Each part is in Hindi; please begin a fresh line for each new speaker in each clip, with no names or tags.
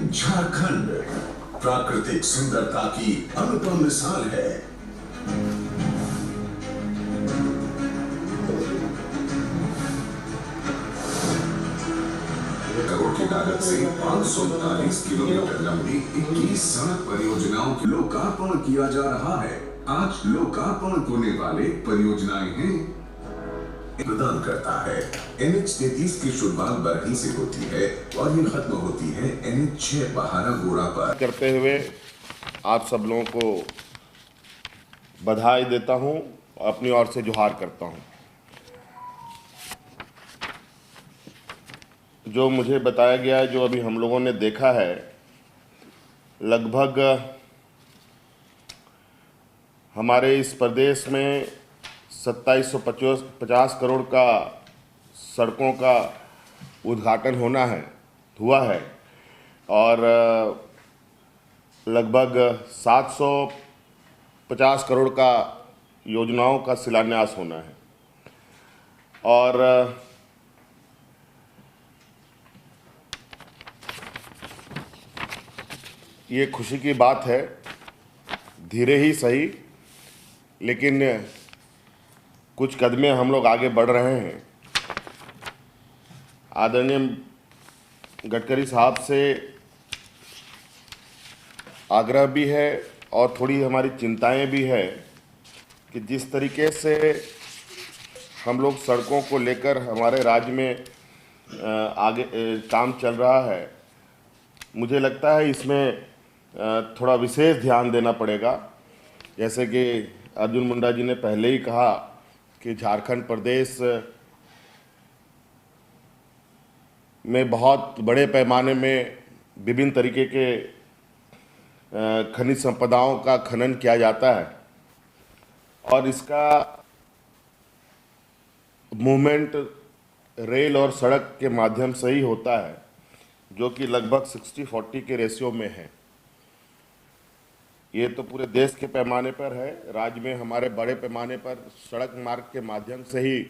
झारखंड प्राकृतिक सुंदरता की अनुपम मिसाल है। करोड़ की लागत से 540 किलोमीटर लंबी 21 सड़क परियोजनाओं की लोकार्पण किया जा रहा है। आज लोकार्पण होने वाले परियोजनाएं हैं प्रदान करता है। NH-33 की शुरुआत बरही से होती है और ये खत्म होती है NH-6 बहारा गोड़ा पर।
करते हुए आप सब लोगों को बधाई देता हूं, अपनी ओर से जोहार करता हूं। जो मुझे बताया गया है, जो अभी हम लोगों ने देखा है, लगभग हमारे इस प्रदेश में 2750 करोड़ का सड़कों का उद्घाटन हुआ है और लगभग 750 करोड़ का योजनाओं का शिलान्यास होना है। और ये खुशी की बात है, धीरे ही सही लेकिन कुछ कदमें हम लोग आगे बढ़ रहे हैं। आदरणीय गडकरी साहब से आग्रह भी है और थोड़ी हमारी चिंताएं भी है कि जिस तरीके से हम लोग सड़कों को लेकर हमारे राज्य में आगे काम चल रहा है, मुझे लगता है इसमें थोड़ा विशेष ध्यान देना पड़ेगा। जैसे कि अर्जुन मुंडा जी ने पहले ही कहा कि झारखंड प्रदेश में बहुत बड़े पैमाने में विभिन्न तरीके के खनिज संपदाओं का खनन किया जाता है और इसका मूवमेंट रेल और सड़क के माध्यम से ही होता है, जो कि लगभग 60-40 के रेशियो में है। ये तो पूरे देश के पैमाने पर है। राज्य में हमारे बड़े पैमाने पर सड़क मार्ग के माध्यम से ही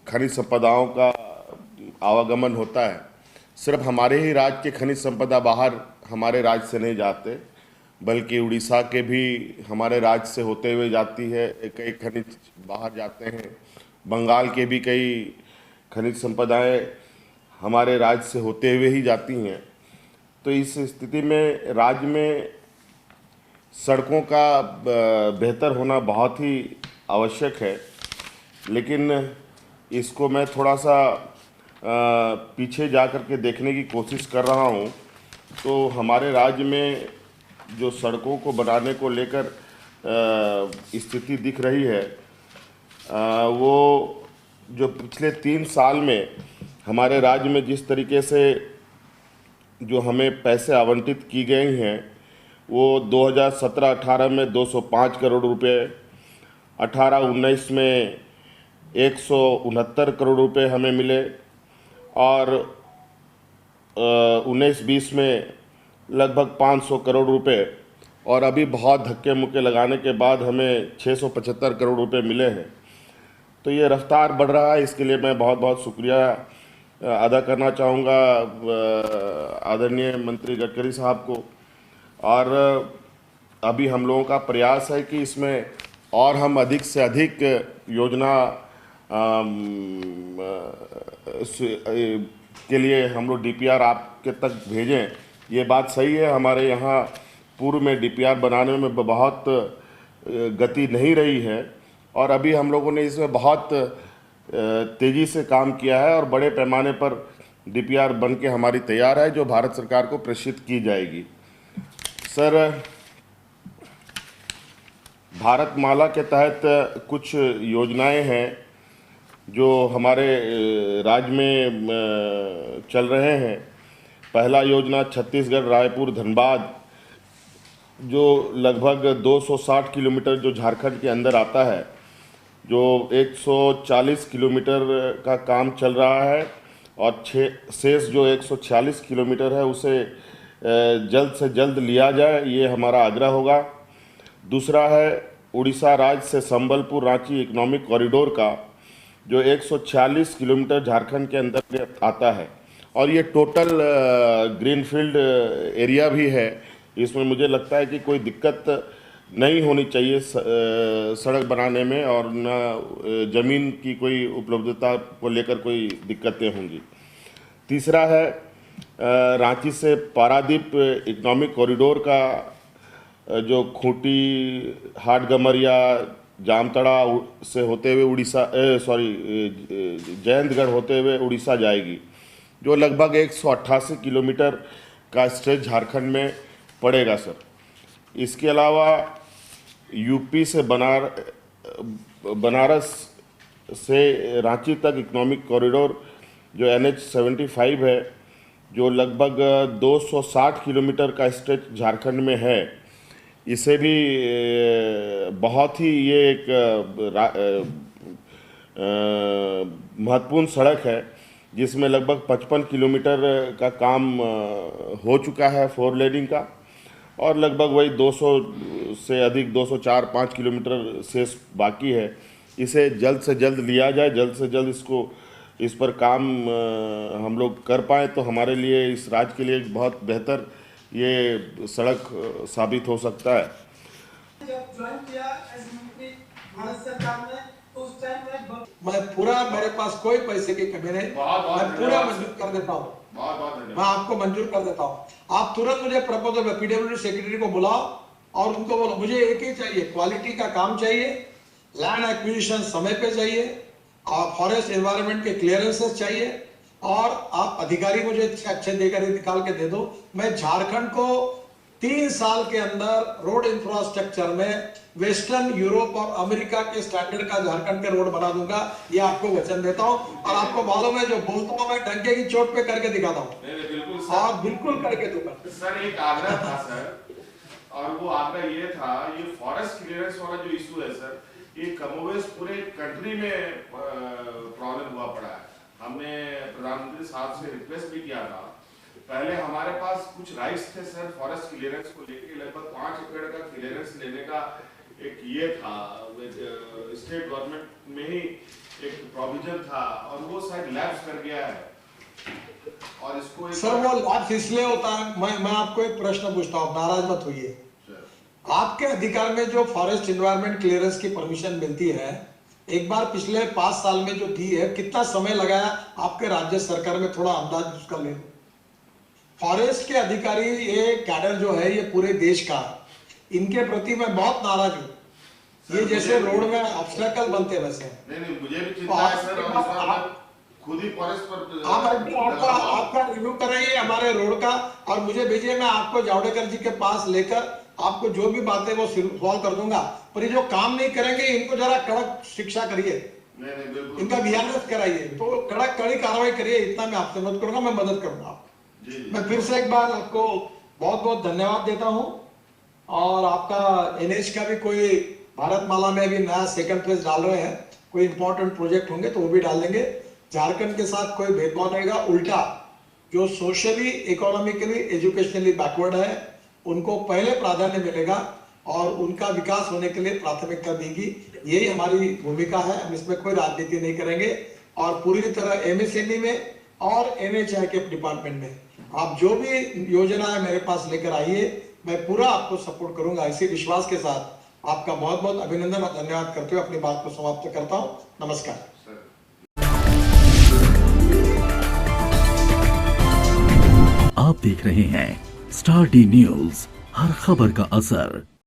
खनिज संपदाओं का आवागमन होता है। सिर्फ हमारे ही राज्य के खनिज संपदा बाहर हमारे राज्य से नहीं जाते, बल्कि उड़ीसा के भी हमारे राज्य से होते हुए जाती है, कई खनिज बाहर जाते हैं। बंगाल के भी कई खनिज संपदाएं हमारे राज्य से होते हुए ही जाती हैं। तो इस स्थिति में राज्य में सड़कों का बेहतर होना बहुत ही आवश्यक है, लेकिन इसको मैं थोड़ा सा पीछे जा कर के देखने की कोशिश कर रहा हूँ। तो हमारे राज्य में जो सड़कों को बनाने को लेकर स्थिति दिख रही है, वो जो पिछले 3 साल में हमारे राज्य में जिस तरीके से जो हमें पैसे आवंटित की गए हैं, वो 2017-18 में 205 करोड़ रुपए, 18-19 में 169 करोड़ रुपए हमें मिले और 19-20 में लगभग 500 करोड़ रुपए, और अभी बहुत धक्के मुक्के लगाने के बाद हमें 675 करोड़ रुपए मिले हैं। तो ये रफ्तार बढ़ रहा है, इसके लिए मैं बहुत बहुत शुक्रिया अदा करना चाहूँगा आदरणीय मंत्री गडकरी साहब को। और अभी हम लोगों का प्रयास है कि इसमें और हम अधिक से अधिक योजना के लिए हम लोग DPR आपके तक भेजें। ये बात सही है, हमारे यहाँ पूर्व में DPR बनाने में बहुत गति नहीं रही है और अभी हम लोगों ने इसमें बहुत तेज़ी से काम किया है और बड़े पैमाने पर DPR बन के हमारी तैयार है, जो भारत सरकार को प्रेषित की जाएगी। सर, भारतमाला के तहत कुछ योजनाएं हैं जो हमारे राज्य में चल रहे हैं। पहला योजना छत्तीसगढ़ रायपुर धनबाद, जो लगभग 260 किलोमीटर जो झारखंड के अंदर आता है, जो 140 किलोमीटर का काम चल रहा है और शेष जो 146 किलोमीटर है उसे जल्द से जल्द लिया जाए, ये हमारा आग्रह होगा। दूसरा है उड़ीसा राज्य से संबलपुर रांची इकोनॉमिक कॉरिडोर का, जो 146 किलोमीटर झारखंड के अंदर आता है, और ये टोटल ग्रीनफील्ड एरिया भी है। इसमें मुझे लगता है कि कोई दिक्कत नहीं होनी चाहिए सड़क बनाने में, और न ज़मीन की कोई उपलब्धता को लेकर कोई दिक्कतें होंगी। तीसरा है रांची से पारादीप इकोनॉमिक कॉरिडोर का जो खूंटी, हाटगमरिया, जामतड़ा से होते हुए उड़ीसा जयंतगढ़ होते हुए उड़ीसा जाएगी, जो लगभग 188 किलोमीटर का स्ट्रेच झारखंड में पड़ेगा सर। इसके अलावा यूपी से बनारस से रांची तक इकोनॉमिक कॉरिडोर जो NH-75 है, जो लगभग 260 किलोमीटर का स्ट्रेच झारखंड में है, इसे भी बहुत ही ये एक महत्वपूर्ण सड़क है, जिसमें लगभग 55 किलोमीटर का काम हो चुका है 4 लेनिंग का, और लगभग वही 200 से अधिक 204-5 किलोमीटर शेष बाकी है। इसे जल्द से जल्द लिया जाए, जल्द से जल्द इस पर काम हम लोग कर पाएँ तो हमारे लिए, इस राज्य के लिए एक बहुत बेहतर ये सड़क साबित हो सकता है।
जब ज्वाइन किया एज मंत्री भारत सरकार में, तो उस टाइम में
मैं पूरा, मेरे पास कोई पैसे की कमी नहीं, मैं पूरा मंजूर कर देता हूँ, मैं आपको मंजूर कर देता हूँ। आप तुरंत मुझे प्रपोजल में PWD सेक्रेटरी को बुलाओ और उनको बोलो मुझे एक ही चाहिए, क्वालिटी का काम चाहिए, लैंड एक्विजिशन समय पे चाहिए, और फॉरेस्ट एनवायरनमेंट के क्लियरेंसेस चाहिए, और आप अधिकारी मुझे अच्छे देकर निकाल के दे दो। मैं झारखंड को 3 साल के अंदर रोड इंफ्रास्ट्रक्चर में वेस्टर्न यूरोप और अमेरिका के स्टैंडर्ड का झारखंड के रोड बना दूंगा, ये आपको वचन देता हूँ। और आपको मालूम है, जो बोलता हूँ मैं डंके की चोट पे करके दिखाता हूँ, और बिल्कुल करके दूंगा।
सर एक आग्रह था सर, और वो आग्रह ये था, ये फॉरेस्ट क्लियरेंस वाला जो इशू है सर, ये कमोवेश पूरे कंट्री में प्रॉब्लम हुआ पड़ा है। हमने प्रधानमंत्री साहब से रिक्वेस्ट भी किया था। पहले हमारे पास कुछ राइट्स थे सर फॉरेस्ट क्लियरेंस को लेके, लगभग 5 एकड़ का क्लियरेंस लेने का एक ये था, स्टेट गवर्नमेंट में ही एक प्रोविजन था, और वो शायद लैप्स कर गया है। और इसको
सर वो लैप्स इसलिए होता है, मैं आपको एक प्रश्न पूछता हूँ, नाराज मत होइए। आपके अधिकार में जो फॉरेस्ट एनवायरनमेंट क्लियरेंस की परमिशन मिलती है, एक बार पिछले 5 साल में जो दी है, कितना समय लगाया आपके राज्य सरकार में, थोड़ा अंदाज उसका ले। फॉरेस्ट के अधिकारी, ये कैडर जो है, ये पूरे देश का, इनके प्रति मैं बहुत नाराज हूँ। ये जैसे रोड में ऑब्स्टेकल बनते वैसे
नहीं मुझे भी चिंता है सर, और खुद ही फॉरेस्ट पर
आपका रिव्यू कराइए हमारे रोड का, और मुझे भेजिए, मैं आपको जावड़ेकर जी के पास लेकर आपको जो भी बातें वो सॉल्व कर दूंगा। पर ये जो काम नहीं करेंगे, इनको जरा कड़क शिक्षा करिए, इनका वीआरएस कराइए, तो कड़ी कार्रवाई करिए। इतना मैं आपसे मदद करूंगा, मैं मदद करूंगा। मैं फिर से एक बार आपको बहुत बहुत धन्यवाद देता हूं, और आपका NH का भी कोई भारतमाला में अभी नया सेकंड फेज डाल रहे हैं, कोई इंपॉर्टेंट प्रोजेक्ट होंगे तो वो भी डाल देंगे। झारखंड के साथ कोई भेदभाव नहीं रहेगा, उल्टा जो सोशली, इकोनॉमिकली, एजुकेशनली बैकवर्ड है, उनको पहले प्राधान्य मिलेगा, और उनका विकास होने के लिए प्राथमिकता देगी। यही हमारी भूमिका है, हम इसमें कोई राजनीति नहीं करेंगे। और पूरी तरह MSME में और NHI के डिपार्टमेंट में आप जो भी योजना है मेरे पास लेकर आइए, मैं पूरा आपको सपोर्ट करूंगा। इसी विश्वास के साथ आपका बहुत बहुत अभिनंदन और धन्यवाद करते हुए अपनी बात को समाप्त करता हूं। नमस्कार।
आप देख रहे हैं स्टार D न्यूज़, हर खबर का असर।